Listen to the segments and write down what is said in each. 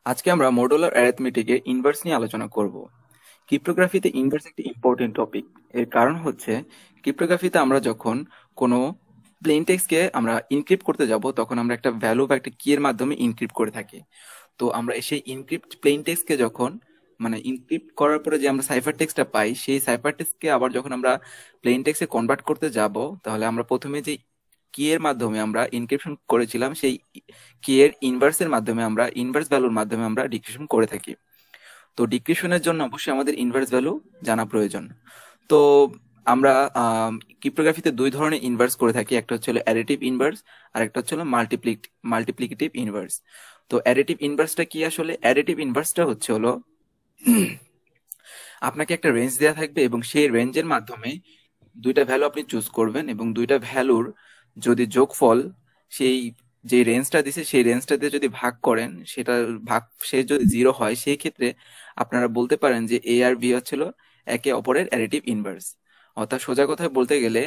আজকে আমরা modular অ্যারিথমেটিকের inverse নিয়ে আলোচনা করব। ক্রিপ্টোগ্রাফিতে ইনভার্স একটি ইম্পর্টেন্ট টপিক। এর কারণ হচ্ছে ক্রিপ্টোগ্রাফিতে আমরা যখন কোনো প্লেন টেক্সটকে আমরা ইনক্রিপ্ট করতে যাব তখন আমরা একটা ভ্যালু বা একটা কি এর মাধ্যমে ইনক্রিপ্ট করে থাকি। তো আমরা সেই ইনক্রিপ্ট প্লেন টেক্সটকে যখন ইনক্রিপ্ট করার পরে যে আমরা সাইফার টেক্সটটা পাই, সেই সাইফার টেক্সটকে আবার যখন আমরা প্লেন টেক্সটে কনভার্ট করতে যাব, তাহলে আমরা প্রথমে যে কি এর মাধ্যমে আমরা ইনক্রিপশন করেছিলাম সেই কি এর ইনভার্সের মাধ্যমে আমরা ইনভার্স ভ্যালুর মাধ্যমে আমরা ডিক্রিপশন করে থাকি। তো ডিক্রিপশনের জন্য অবশ্যই আমাদের ইনভার্স ভ্যালু জানা প্রয়োজন। তো আমরা ক্রিপ্টোগ্রাফিতে দুই ধরনের ইনভার্স করে থাকি, একটা হচ্ছে অ্যাডিটিভ ইনভার্স আর একটা হচ্ছে মাল্টিপ্লিকেটিভ ইনভার্স। তো অ্যাডিটিভ ইনভার্সটা কি? আসলে অ্যাডিটিভ ইনভার্সটা হচ্ছে হলো আপনাকে একটা রেঞ্জ দেওয়া থাকবে এবং সেই রেঞ্জের মাধ্যমে দুইটা ভ্যালু আপনি চুজ করবেন এবং দুইটা ভ্যালুর যদি যোগফল সেই যে রেঞ্জটা দিছে সেই রেঞ্জটা দিয়ে যদি ভাগ করেন, সেটা ভাগ সে যদি 0 হয়, সেই ক্ষেত্রে আপনারা বলতে পারেন যে এ আর বি হচ্ছিল একে অপরের অ্যাডিটিভ ইনভার্স। অর্থাৎ সোজা কথায় বলতে গেলে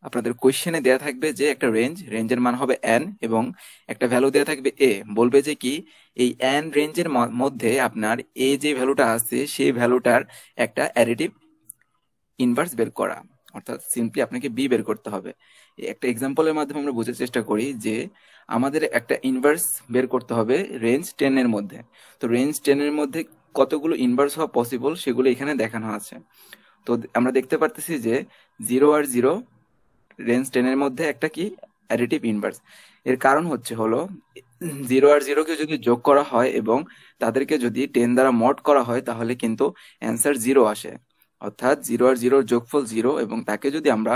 আপনাদের কোয়েশ্চেনে দেয়া থাকবে যে একটা রেঞ্জের মান হবে n এবং একটা ভ্যালু দেয়া থাকবে এ, বলবে যে কি এই n রেঞ্জের মধ্যে আপনার এ যে ভ্যালুটা আছে সেই ভ্যালুটার একটা অ্যাডিটিভ ইনভার্স বের করা, অর্থাৎ সিম্পলি আপনাকে বি বের করতে হবে। একটা এক্সাম্পলের মাধ্যমে আমরা বোঝার চেষ্টা করি যে আমাদের একটা ইনভার্স বের করতে হবে রেঞ্জ 10 এর মধ্যে। তো রেঞ্জ 10 এর মধ্যে কতগুলো ইনভার্স হওয়া পসিবল সেগুলো এখানে দেখানো আছে। তো আমরা দেখতে পারতেছি যে 0 আর 0 রেঞ্জ 10 এর মধ্যে একটা কি অ্যাডিটিভ ইনভার্স। এর কারণ হচ্ছে হলো 0 আর 0 কে যদি যোগ করা হয় এবং তাদেরকে যদি 10 দ্বারা মড করা হয়, তাহলে কিন্তু অ্যান্সার 0 আসে। অর্থাৎ 0 আর 0 যোগফল 0 এবং তাকে যদি আমরা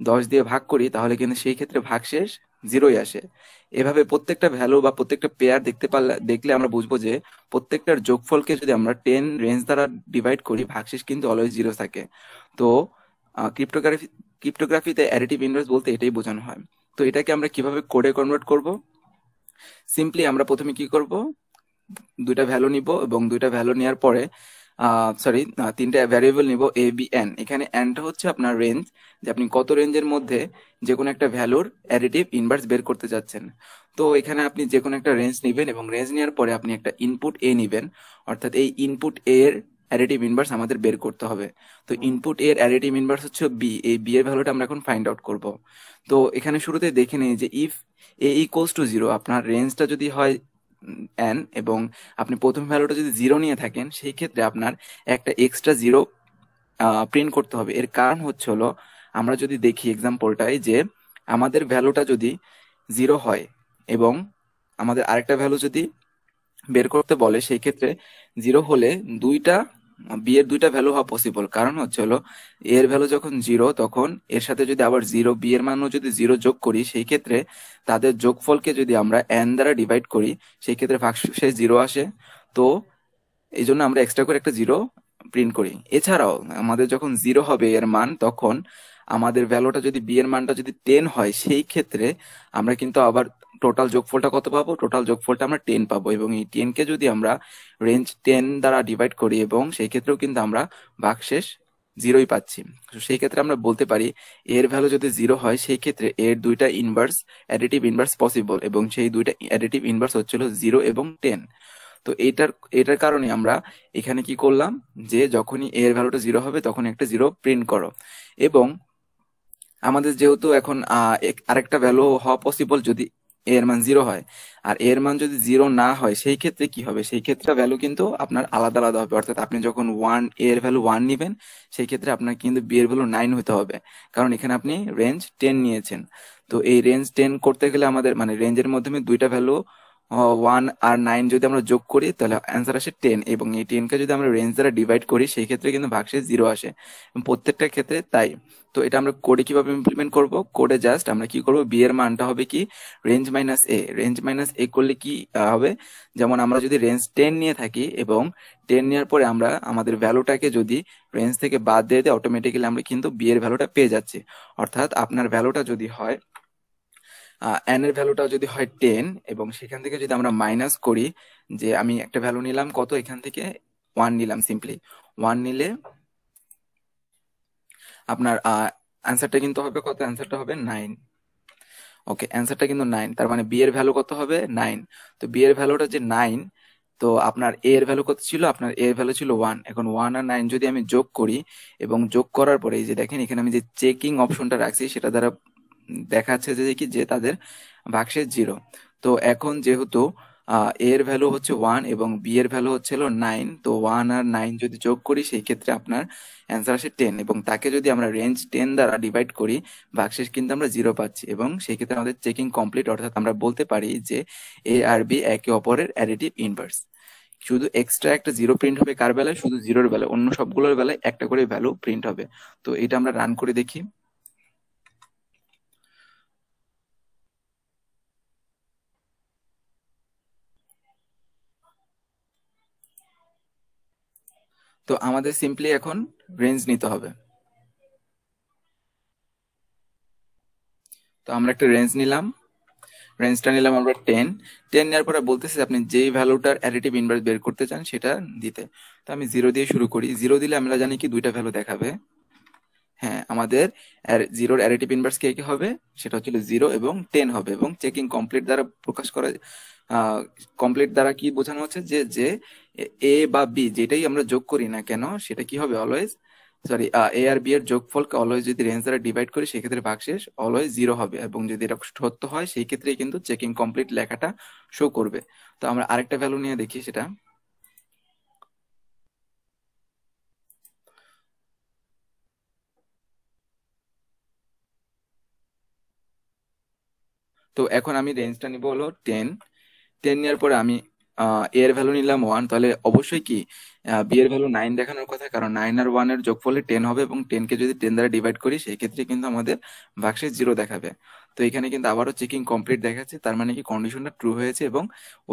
10 দিয়ে ভাগ করি, তাহলে কিন্তু সেই ক্ষেত্রে ভাগশেষ 0ই আসে। এভাবে প্রত্যেকটা ভ্যালু বা প্রত্যেকটা পেয়ার দেখলে আমরা বুঝবো যে প্রত্যেকটার যোগফলকে যদি আমরা 10 রেঞ্জ দ্বারা ডিভাইড করি, ভাগশেষ কিন্তু অলওয়েজ 0 থাকে। তো ক্রিপ্টোগ্রাফিতে অ্যাডিটিভ ইনভার্স বলতে এটাই বোঝানো হয়। তো এটাকে আমরা কিভাবে কোডে কনভার্ট করব? সিম্পলি আমরা প্রথমে কি করব, দুইটা ভ্যালু নিব এবং দুইটা ভ্যালু নেওয়ার পরে তিনটা ভ্যারিয়েবল নিব এ বি এন। এখানে এনটা হচ্ছে আপনার রেঞ্জ, যে আপনি কত রেঞ্জের মধ্যে যে কোনো একটা ভ্যালুর অ্যাডিটিভ ইনভার্স বের করতে যাচ্ছেন। তো এখানে আপনি যে কোনো একটা রেঞ্জ নিবেন এবং রেঞ্জ নেওয়ার পরে আপনি একটা ইনপুট এ নিবেন, অর্থাৎ এই ইনপুট এ এর অ্যাডিটিভ ইনভার্স আমাদের বের করতে হবে। তো ইনপুট এর অ্যাডিটিভ ইনভার্স হচ্ছে বি, এই বি এর ভ্যালুটা আমরা এখন ফাইন্ড আউট করব। তো এখানে শুরুতে দেখে নিই যে ইফ এ ইকুয়ালস টু 0, আপনার রেঞ্জটা যদি হয় এন এবং আপনি প্রথম ভ্যালুটা যদি 0 নিয়ে থাকেন, সেই ক্ষেত্রে আপনার একটা এক্সট্রা 0 প্রিন্ট করতে হবে। এর কারণ হচ্ছে হলো আমরা যদি দেখি এক্সাম্পলটায় যে আমাদের ভ্যালুটা যদি 0 হয় এবং আমাদের আরেকটা ভ্যালু যদি বের করতে বলে, সেই ক্ষেত্রে 0 হলে দুইটা বি এর দুইটা ভ্যালু হওয়া পসিবল। কারণ হচ্ছে হলো এর ভ্যালু যখন 0, তখন এর সাথে যদি আবার 0 বি এর মানও যদি 0 যোগ করি, সেই ক্ষেত্রে তাদের যোগফলকে যদি আমরা n দ্বারা ডিভাইড করি, সেই ক্ষেত্রে ভাগশেষ 0 আসে। তো এই জন্য আমরা এক্সট্রা করে একটা 0 প্রিন্ট করি। এছাড়াও আমাদের যখন 0 হবে এর মান, তখন আমাদের ভ্যালুটা যদি বি এর মানটা যদি 10 হয়, সেই ক্ষেত্রে আমরা কিন্তু আবার টোটাল যোগফলটা কত পাবো? টোটাল যোগফলটা আমরা 10 পাবো এবং এই 10 কে যদি আমরা রেঞ্জ 10 দ্বারা ডিভাইড করি, এবং সেই ক্ষেত্রেও কিন্তু আমরা ভাগশেষ 0ই পাচ্ছি। তো সেই ক্ষেত্রে আমরা বলতে পারি এর ভ্যালু যদি 0 হয়, সেই ক্ষেত্রে এর দুইটা ইনভার্স অ্যাডিটিভ ইনভার্স পসিবল এবং সেই দুইটা অ্যাডিটিভ ইনভার্স হচ্ছিল 0 এবং 10। তো এটার এটার কারণে আমরা এখানে কি করলাম যে যখনই এর ভ্যালুটা 0 হবে তখন একটা 0 প্রিন্ট করো। এবং আমাদের যেহেতু এখন আরেকটা ভ্যালু হওয়া পসিবল যদি এর মান 0 হয়, আর এর মান যদি 0 না হয়, সেই ক্ষেত্রে কি হবে? সেই ক্ষেত্রে ভ্যালু কিন্তু আপনার আলাদা আলাদা হবে। অর্থাৎ আপনি যখন এর ভ্যালু 1 নিবেন, সেই ক্ষেত্রে আপনার কিন্তু বি এর ভ্যালু 9 হতে হবে, কারণ এখানে আপনি রেঞ্জ 10 নিয়েছেন। তো এই রেঞ্জ 10 করতে গেলে আমাদের রেঞ্জের মাধ্যমে দুইটা ভ্যালু 1 আর 9 যদি আমরা যোগ করি, তাহলে অ্যান্সার আসে 10 এবং এই 10 কে যদি আমরা রেঞ্জ দ্বারা ডিভাইড করি, সেই ক্ষেত্রে কিন্তু ভাগশেষ 0 আসে এবং প্রত্যেকটা ক্ষেত্রে তাই। তো এটা আমরা কোডে কিভাবে ইমপ্লিমেন্ট করব? কোডে জাস্ট আমরা কি করব, বি এর মানটা হবে কি রেঞ্জ মাইনাস এ করলে কি হবে, যেমন আমরা যদি রেঞ্জ 10 নিয়ে থাকি এবং 10 নেওয়ার পরে আমরা আমাদের ভ্যালুটাকে যদি রেঞ্জ থেকে বাদ দিয়ে দিই, অটোমেটিক্যালি আমরা কিন্তু বি এর ভ্যালুটা পেয়ে যাচ্ছি। অর্থাৎ আপনার ভ্যালুটা যদি হয় এন এর ভ্যালুটা যদি হয় 10 এবং সেখান থেকে যদি আমরা মাইনাস করি, যে আমি একটা ভ্যালু নিলাম কত, এখান থেকে 1 নিলাম, সিম্পলি 1 নিলে আপনার অ্যান্সারটা কিন্তু হবে কত? অ্যান্সারটা হবে 9। ওকে, অ্যান্সারটা কিন্তু 9, তার মানে বি এর ভ্যালু কত হবে? 9। তো বি এর ভ্যালুটা যে 9, তো আপনার এ এর ভ্যালু কত ছিল? আপনার এ এর ভ্যালু ছিল 1। এখন 1 আর 9 যদি আমি যোগ করি এবং যোগ করার পরে এই যে দেখেন এখানে আমি যে চেকিং অপশনটা রাখছি সেটা দ্বারা দেখাচ্ছে যে কি যে তাদের ভাগশেষ 0। তো এখন যেহেতু এ এর ভ্যালু হচ্ছে 1 এবং বি এর ভ্যালু হচ্ছিল 9, তো 1 আর 9 যদি যোগ করি সেই ক্ষেত্রে আপনার অ্যান্সার আসে 10, এবং তাকে যদি আমরা রেঞ্জ 10 দ্বারা ডিভাইড করি ভাগশেষ কিন্তু আমরা 0 পাচ্ছি, এবং সেই ক্ষেত্রে আমাদের চেকিং কমপ্লিট, অর্থাৎ আমরা বলতে পারি যে এ আর বি একে অপরের অ্যাডিটিভ ইনভার্স। শুধু এক্সট্রা একটা 0 প্রিন্ট হবে কার বেলায়? শুধু 0-এর বেলায়। অন্য সবগুলোর বেলায় একটা করে ভ্যালু প্রিন্ট হবে। তো এটা আমরা রান করে দেখি। তো আমাদের সিম্পলি এখন রেঞ্জ নিতে হবে। তো আমরা একটা রেঞ্জ নিলাম, রেঞ্জটা নিলাম আমরা 10। 10 নেওয়ার পরে বলতেছে আপনি যেই ভ্যালুটার অ্যাডিটিভ ইনভার্স বের করতে চান সেটা দিতে। তো আমি 0 দিয়ে শুরু করি। 0 দিলে আমরা জানি কি দুইটা ভ্যালু দেখাবে। হ্যাঁ, আমাদের 0-র অ্যাডিটিভ ইনভার্স কে কে হবে? সেটা হচ্ছিল 0 এবং 10 হবে, এবং চেকিং কমপ্লিট দ্বারা প্রকাশ করা, কমপ্লিট দ্বারা কি বোঝানো হচ্ছে যে যে এ বা বি যেটাই আমরা যোগ করি না কেন সেটা কি হবে? অলওয়েজ, সরি, এ আর বি এর যোগফলকে অলওয়েজ যদি রেঞ্জ দ্বারা ডিভাইড করি সেই ক্ষেত্রে ভাগশেষ অলওয়েজ 0 হবে, এবং যদি এটা সত্য হয় সেই ক্ষেত্রে কিন্তু চেকিং কমপ্লিট লেখাটা শো করবে। তো আমরা আরেকটা ভ্যালু নিয়ে দেখি সেটা। তো এখন আমি রেঞ্জটা নিব হলো 10। 10 নেওয়ার পরে আমি এ এর ভ্যালু নিলাম 1, তাহলে অবশ্যই কি বি এর ভ্যালু 9 দেখানোর কথা, কারণ 9 আর 1 এর যোগফলে 10 হবে, এবং 10 কে যদি 10 দ্বারা ডিভাইড করি সেই ক্ষেত্রে কিন্তু আমাদের ভাগশেষ 0 দেখাবে। তো এখানে কিন্তু আবারও চেকিং কমপ্লিট দেখাচ্ছে, তার মানে কি কন্ডিশনটা ট্রু হয়েছে, এবং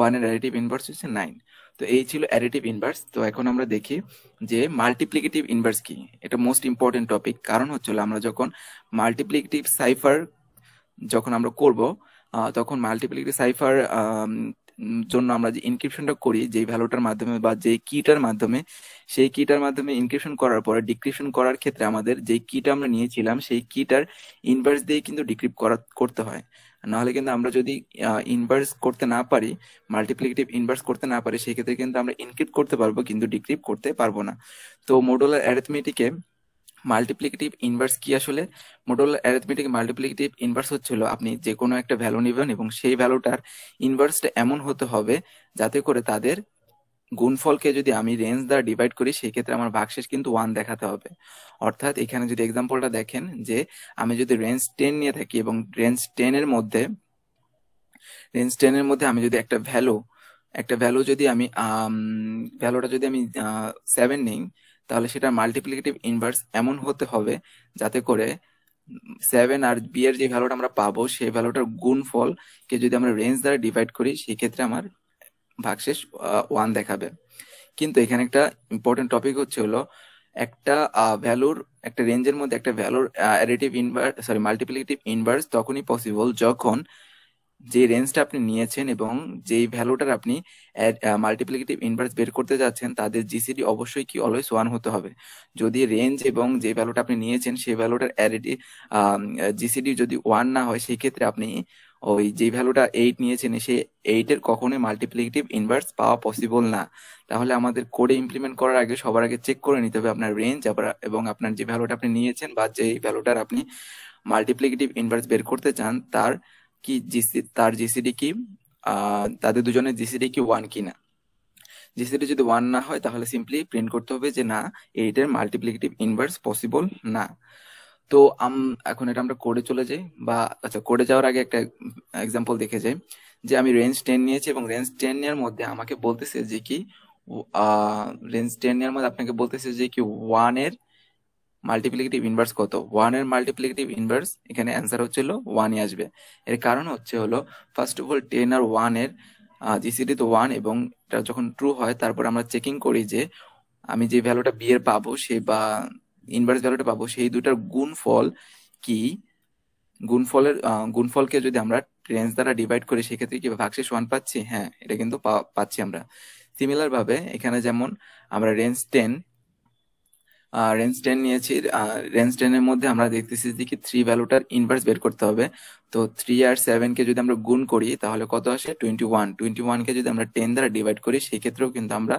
1 এর অ্যাডিটিভ ইনভার্স হচ্ছে 9। তো এই ছিল অ্যাডিটিভ ইনভার্স। তো এখন আমরা দেখি যে মাল্টিপ্লিকেটিভ ইনভার্স কি। এটা মোস্ট ইম্পর্টেন্ট টপিক, কারণ হচ্ছে হলো আমরা যখন মাল্টিপ্লিকেটিভ সাইফার যখন আমরা করব তখন মাল্টিপ্লিকেটিভ সাইফার জন্য আমরা যে ইনক্রিপশনটা করি যেই ভ্যালুটার মাধ্যমে বা যেই কিটার মাধ্যমে, সেই কিটার মাধ্যমে ইনক্রিপশন করার পরে ডিক্রিপশন করার ক্ষেত্রে আমাদের যেই কিটা আমরা নিয়েছিলাম সেই কিটার ইনভার্স দিয়ে কিন্তু ডিক্রিপ্ট করতে হয়। নাহলে কিন্তু আমরা যদি ইনভার্স করতে না পারি, মাল্টিপ্লিকেটিভ ইনভার্স করতে না পারি, সেই ক্ষেত্রে কিন্তু আমরা ইনক্রিপ্ট করতে পারবো কিন্তু ডিক্রিপ্ট করতে পারবো না। তো মডুলার অ্যারিথমেটিকে মাল্টিপ্লিকেটিভ ইনভার্স কি আসলে? মডুলার অ্যারিথমেটিক মাল্টিপ্লিকেটিভ ইনভার্স হচ্ছিল আপনি যে কোনো একটা ভ্যালু নেবেন এবং সেই ভ্যালুটার ইনভার্সটা এমন হতে হবে যাতে করে তাদের গুণফলকে যদি আমি রেঞ্জ দ্বারা ডিভাইড করি সেই ক্ষেত্রে আমার ভাগশেষ কিন্তু 1 দেখাতে হবে। অর্থাৎ এখানে যদি এক্সাম্পলটা দেখেন যে আমি যদি রেঞ্জ 10 নিয়ে থাকি এবং রেঞ্জ 10 এর মধ্যে আমি যদি একটা ভ্যালু যদি আমি ভ্যালুটা যদি আমি 7 নিই, তাহলে সেটা মাল্টিপ্লিকেটিভ ইনভার্স এমন হতে হবে যাতে করে 7 আর বি এর যে ভ্যালুটা আমরা পাবো সেই ভ্যালুটার গুণফল কে যদি আমরা রেঞ্জ দ্বারা ডিভাইড করি সেই ক্ষেত্রে আমার ভাগশেষ 1 দেখাবে। কিন্তু এখানে একটা ইম্পর্টেন্ট টপিক হচ্ছে হলো একটা ভ্যালুর, একটা রেঞ্জের মধ্যে একটা ভ্যালুর additive inverse, sorry, multiplicative inverse তখনই পসিবল যখন যে রেঞ্জটা আপনি নিয়েছেন এবং যেই ভ্যালুটার আপনি মাল্টিপ্লিকেটিভ ইনভার্স বের করতে যাচ্ছেন তাদের জিসিডি অবশ্যই কি অলওয়েজ 1 হতে হবে। যদি রেঞ্জ এবং যে ভ্যালুটা আপনি নিয়েছেন সেই ভ্যালুটার জিসিডি যদি 1 না হয় সেই ক্ষেত্রে আপনি ওই যে ভ্যালুটা 8 নিয়েছেন সেই 8 এর কখনোই মাল্টিপ্লিকেটিভ ইনভার্স পাওয়া পসিবল না। তাহলে আমাদের কোডে ইমপ্লিমেন্ট করার আগে সবার আগে চেক করে নিতে হবে আপনার রেঞ্জ এবং আপনার যে ভ্যালুটা আপনি নিয়েছেন বা যে ভ্যালুটার আপনি মাল্টিপ্লিকেটিভ ইনভার্স বের করতে চান তার জিসিডি কি, তাদের দুজনের জিসিডি কি 1 কিনা। জিসিডি যদি 1 না হয় তাহলে সিম্পলি প্রিন্ট করতে হবে যে না, 8 এর মাল্টিপ্লিকেটিভ ইনভার্স পসিবল না। তো এখন এটা আমরা কোডে চলে যাই, বা আচ্ছা, কোডে যাওয়ার আগে একটা এক্সাম্পল দেখে যাই। যে আমি রেঞ্জ 10 নিয়েছি এবং রেঞ্জ 10 এর মধ্যে আমাকে বলতেছে যে কি রেঞ্জ 10 এর মধ্যে আপনাকে বলতেছে যে কি 1 এর মাল্টিপ্লিকেটিভ ইনভার্স কত। 1 এর মাল্টিপ্লিকেটিভ ইনভার্স এখানে অ্যান্সার হচ্ছে হলো 1ই আসবে। এর কারণ হচ্ছে হলো ফার্স্ট অফ অল 10 আর 1 এর জিসিডি তো 1, এবং এটা যখন ট্রু হয় তারপর আমরা চেকিং করি যে আমি যে ভ্যালুটা বি এর পাবো সেই বা ইনভার্স ভ্যালুটা পাবো সেই দুটার গুণফল কি। গুণফলকে যদি আমরা রেঞ্জ দ্বারা ডিভাইড করি সেক্ষেত্রে কি ভাগশেষ 1 পাচ্ছি? হ্যাঁ, এটা কিন্তু পাচ্ছি আমরা। সিমিলার ভাবে এখানে যেমন আমরা রেঞ্জ 10 রেঞ্জ 10 নিয়েছি। রেঞ্জ 10 এর মধ্যে আমরা দেখতেছি যে কি 3 ভ্যালুটার ইনভার্স বের করতে হবে। তো 3 আর 7 কে যদি আমরা গুণ করি তাহলে কত আসে? 21। 21 কে যদি আমরা 10 দ্বারা ডিভাইড করি সেই ক্ষেত্রেও কিন্তু আমরা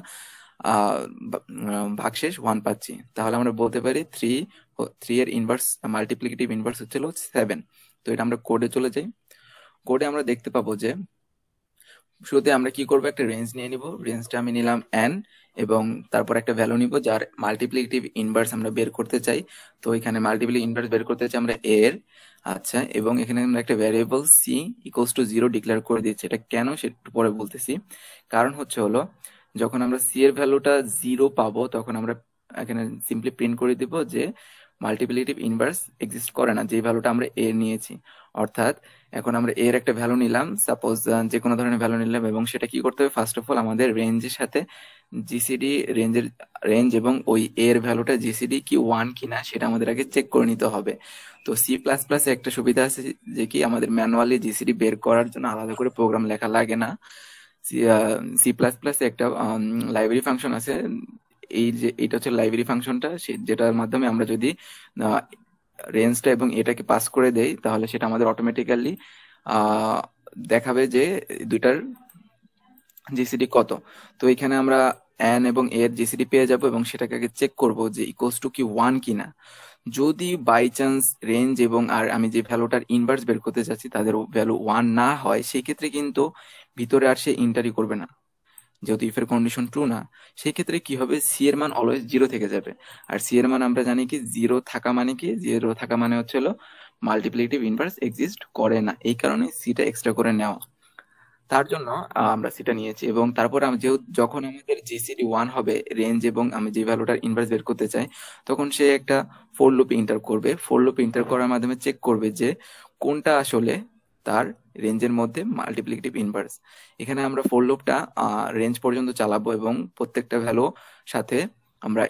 ভাগশেষ 1 পাচ্ছি। তাহলে আমরা বলতে পারি 3 এর ইনভার্স মাল্টিপ্লিকেটিভ ইনভার্স হচ্ছিল 7। তো এটা আমরা কোডে চলে যাই। কোডে আমরা দেখতে পাবো যে শুরুতে আমরা কি করবো, একটা রেঞ্জ নিয়ে নিব। রেঞ্জটা আমি নিলাম n, এবং তারপর একটা ভ্যালু নিব যার মাল্টিপ্লিকেটিভ ইনভার্স আমরা বের করতে চাই। তো এখানে মাল্টিপ্লিকেটিভ ইনভার্স বের করতে চাই আমরা a এর। আচ্ছা, এবং এখানে আমরা একটা variable c equals to 0 declare করে দিচ্ছি। এটা কেন সেটা একটু পরে বলতেছি। কারণ হলো যখন আমরা c এর ভ্যালুটা 0 পাবো তখন আমরা এখানে সিম্পলি প্রিন্ট করে দিব যে মাল্টিপ্লিকেটিভ ইনভার্স এক্সিস্ট করে না, যে ভ্যালুটা আমরা a নিয়েছি। অর্থাৎ এখন আমরা এর একটা ভ্যালু নিলাম, সাপোজ যে কোনো ধরনের ভ্যালু নিলাম, এবং সেটা কি করতে হবে, ফার্স্ট অফ অল আমাদের রেঞ্জের সাথে জিসিডি রেঞ্জ এবং ওই এর ভ্যালুটা জিসিডি কি 1 কিনা সেটা আমাদের আগে চেক করে নিতে হবে। তো সি প্লাস প্লাসে একটা সুবিধা আছে যে কি আমাদের ম্যানুয়ালি জিসিডি বের করার জন্য আলাদা করে প্রোগ্রাম লেখা লাগে না। সি প্লাস প্লাসে একটা লাইব্রেরি ফাংশন আছে, এই যে এটা হচ্ছে লাইব্রেরি ফাংশনটা, যেটার মাধ্যমে আমরা যদি রেঞ্জটা এবং এটাকে পাস করে দেই তাহলে সেটা আমাদের অটোমেটিক্যালি দেখাবে যে দুইটার জিসিডি কত। তো এখানে আমরা এন এবং এর জিসিডি পেয়ে যাব, এবং সেটাকে আগে চেক করব যে ইকুয়ালস টু কি 1 কিনা। যদি বাই চান্স রেঞ্জ এবং আর আমি যে ভ্যালুটার ইনভার্স বের করতে চাচ্ছি তাদের ভ্যালু 1 না হয়, সেই ক্ষেত্রে কিন্তু ভিতরে আর সে ইন্টারই করবে না, যেহেতু ইফের কন্ডিশন ট্রু না। সেই ক্ষেত্রে কি হবে, সি এর মান অলওয়েজ 0 থেকে যাবে। আর সি এর মান আমরা জানি কি 0 থাকা মানে কি, 0 থাকা মানে হচ্ছে মাল্টিপ্লিকেটিভ ইনভার্স এক্সিস্ট করে না, এই কারণে সিটা এক্সট্রা করে নেওয়া। তার জন্য আমরা সেটা নিয়েছি, এবং তারপর যেহেতু যখন আমাদের জিসিডি 1 হবে রেঞ্জ এবং আমি যে ভ্যালুটার ইনভার্স বের করতে চাই, তখন সে একটা ফোর লুপ ইন্টার করবে। ফোর লুপ ইন্টার করার মাধ্যমে চেক করবে যে কোনটা আসলে তার রেঞ্জের মধ্যে মাল্টিপ্লিকেটিভ ইনভার্স। এখানে আমরা ফোর লুপটা রেঞ্জ পর্যন্ত চালাবো, এবং প্রত্যেকটা ভ্যালু সাথে আমরা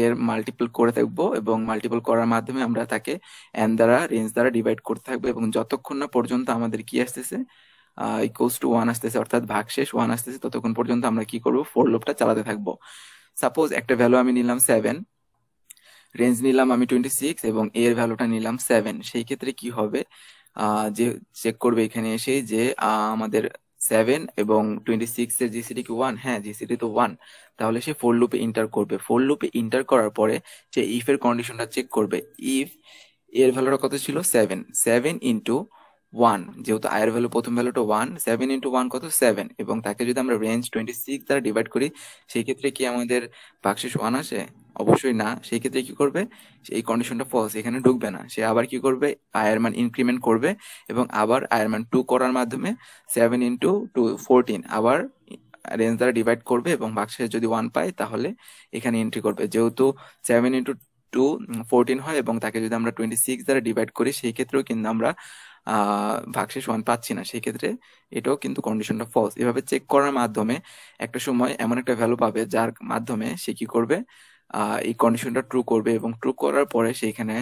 এর মাল্টিপল করে থাকবো, এবং মাল্টিপল করার মাধ্যমে আমরা তাকে এন দ্বারা রেঞ্জ দ্বারা ডিভাইড করতে থাকবো, এবং যতক্ষণ না পর্যন্ত আমাদের কি আসতেছে, ইকুয়ালস টু 1 আসতেছে, অর্থাৎ ভাগশেষ 1 আসতেছে, ততক্ষণ পর্যন্ত আমরা কি করবো, ফোর লুপটা চালাতে থাকবো। সাপোজ একটা ভ্যালু আমি নিলাম 7, রেঞ্জ নিলাম আমি 26, এবং এর ভ্যালুটা নিলাম 7। সেই ক্ষেত্রে কি হবে, যে চেক করবে এখানে এসে যে আমাদের 7 এবং 26 এর জিসিডি কি 1? হ্যাঁ, জিসিডি তো 1। তাহলে সে ফোর লুপে ইন্টার করবে। ফোর লুপে ইন্টার করার পরে সে ইফ এর কন্ডিশনটা চেক করবে। ইফ এর ভ্যালুটা কত ছিল, 7, 7 ইন্টু 1, যেহেতু আয়ের ভ্যালু প্রথম ভ্যালুটা 1, 7 ইন্টু 1 কত, 7, এবং তাকে যদি আমরা রেঞ্জ 26 দ্বারা ডিভাইড করি সেই ক্ষেত্রে কি আমাদের ভাগশেষ 1 আসে? অবশ্যই না। সেই ক্ষেত্রে কি করবে, এই কন্ডিশনটা ফলস, এখানে ঢুকবে না। সে আবার কি করবে, আয়ের মান ইনক্রিমেন্ট করবে, এবং আবার আয়ের মান 2 করার মাধ্যমে 7 ইন্টু 2 14 আবার রেঞ্জ দ্বারা ডিভাইড করবে, এবং ভাগশেষ যদি 1 পায় তাহলে এখানে এন্ট্রি করবে। যেহেতু 7 ইন্টু 2 14 হয়, এবং তাকে যদি আমরা 26 দ্বারা ডিভাইড করি সেই ক্ষেত্রেও কিন্তু আমরা ভাগশেষ 1 পাচ্ছি না। সেই ক্ষেত্রে এটাও কিন্তু কন্ডিশনটা ফলস। এভাবে চেক করার মাধ্যমে একটা সময় এমন একটা ভ্যালু পাবে যার মাধ্যমে সে কি করবে, এই কন্ডিশনটা ট্রু করবে, এবং ট্রু করার পরে সেইখানে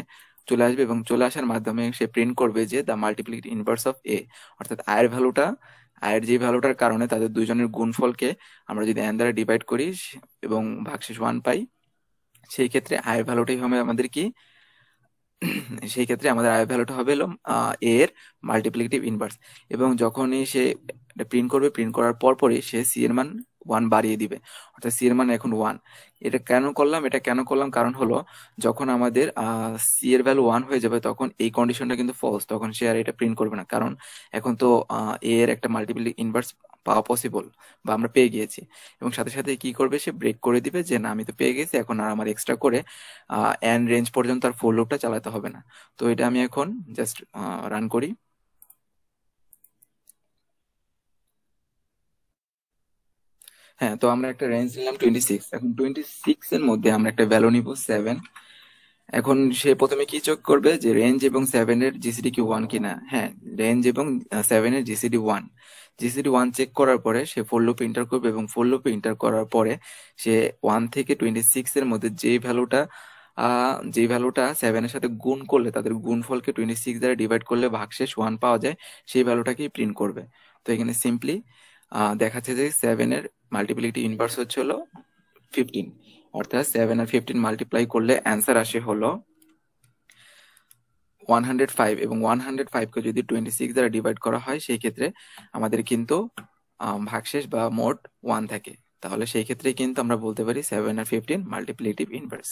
চলে আসবে, এবং চলে আসার মাধ্যমে সে প্রিন্ট করবে যে দ্য মাল্টিপ্লিকেটিভ ইনভার্স অফ এ। অর্থাৎ আয়ের যে ভ্যালুটার কারণে তাদের দুইজনের গুণফলকে আমরা যদি এন দ্বারা ডিভাইড করি এবং ভাগশেষ 1 পাই, সেই ক্ষেত্রে আয়ের ভ্যালুটাই হবে আমাদের কি, সেই ক্ষেত্রে আমাদের আয়ের ভ্যালুটা হবে এর মাল্টিপ্লিকেটিভ ইনভার্স। এবং যখনই সে প্রিন্ট করবে, প্রিন্ট করার পরই সে সি এর মান 1 বাড়িয়ে দিবে, অর্থাৎ সি এর মান এখন 1। এটা কেন করলাম, কারণ হলো যখন আমাদের সি এর ভ্যালু 1 হয়ে যাবে তখন এই কন্ডিশনটা কিন্তু ফলস, তখন সে আর এটা প্রিন্ট করবে না, কারণ এখন তো এর একটা মাল্টিপ্লিকেটিভ ইনভার্স পাওয়া পসিবল, বা আমরা পেয়ে গিয়েছি। এবং সাথে সাথে কি করবে, সে ব্রেক করে দিবে যে না, আমি তো পেয়ে গেছি, এখন আর আমার এক্সট্রা করে এন রেঞ্জ পর্যন্ত আর ফোর লুপটা চালাতে হবে না। তো এটা আমি এখন জাস্ট রান করি। হ্যাঁ, তো আমরা একটা রেঞ্জ নিলাম 26। এখন 26 এর মধ্যে আমরা একটা ভ্যালু নিব 7। এখন সে প্রথমে কি চেক করবে যে রেঞ্জ এবং 7 এর জিসিডি কি 1 কিনা। হ্যাঁ, রেঞ্জ এবং 7 এর জিসিডি 1। জিসিডি 1 চেক করার পরে সে ফোর লুপে ইন্টার করবে, এবং ফোর লুপে ইন্টার করার পরে সে 1 থেকে 26 এর মধ্যে যে ভ্যালুটা 7 এর সাথে গুণ করলে তাদের গুণফলকে 26 দ্বারা ডিভাইড করলে ভাগশেষ 1 পাওয়া যায়, সেই ভ্যালুটাকেই প্রিন্ট করবে। তো এখানে সিম্পলি দেখাচ্ছে যে 7 এর মাল্টিপ্লিকেটিভ ইনভার্স হচ্ছে 15। অর্থাৎ 7 আর 15 মাল্টিপ্লাই করলে অ্যান্সার আসে হলো 105, এবং 105 কে যদি 26 দ্বারা ডিভাইড করা হয় সেই ক্ষেত্রে আমাদের কিন্তু ভাগশেষ বা মোট 1 থাকে। তাহলে সেই ক্ষেত্রে কিন্তু আমরা বলতে পারি 7 আর 15 মাল্টিপ্লিকেটিভ ইনভার্স।